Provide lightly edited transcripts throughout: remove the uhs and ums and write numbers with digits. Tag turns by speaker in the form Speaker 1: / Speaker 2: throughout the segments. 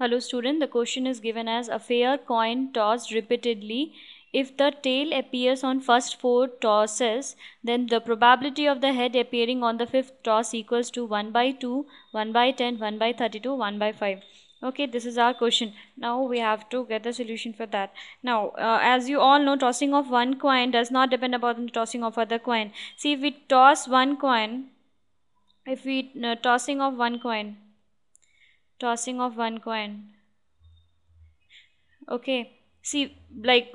Speaker 1: Hello student, the question is given as a fair coin tossed repeatedly. If the tail appears on first 4 tosses, then the probability of the head appearing on the 5th toss equals to 1 by 2, 1 by 10, 1 by 32, 1 by 5. Okay, this is our question. Now we have to get the solution for that. Now, as you all know, tossing of one coin does not depend upon the tossing of other coin. See, if we toss one coin, tossing of one coin, okay, see, like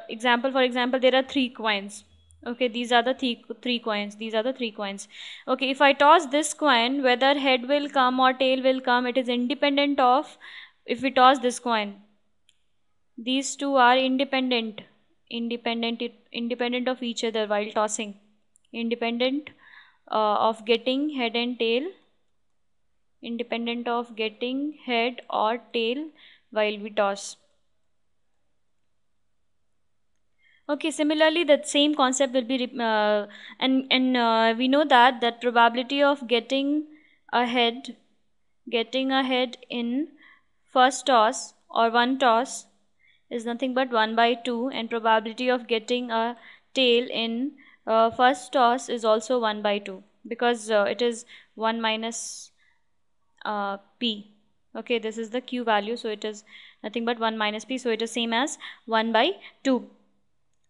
Speaker 1: example, for example, there are three coins. Okay, these are the three coins, okay. If I toss this coin, whether head will come or tail will come, it is independent of, if we toss this coin, these two are independent of each other while tossing, independent of getting head and tail, independent of getting head or tail while we toss. Okay, similarly, that same concept will be, we know that probability of getting ahead in first toss or one toss is nothing but 1 by 2, and probability of getting a tail in first toss is also 1 by 2, because it is 1 minus p. Okay, this is the q value, so it is nothing but 1 minus p, so it is same as 1 by 2.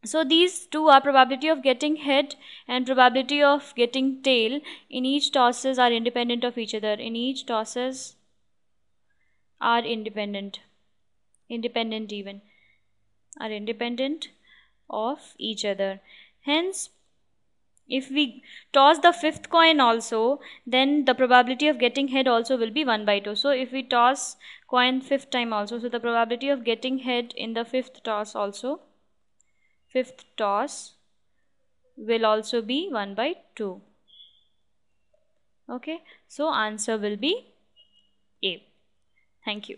Speaker 1: So these two are probability of getting head and probability of getting tail in each tosses are independent of each other. In each tosses are independent of each other. Hence, if we toss the fifth coin also, then the probability of getting head also will be 1 by 2. So if we toss coin fifth time also, so the probability of getting head in the fifth toss will also be 1 by 2. Okay, so answer will be A. Thank you.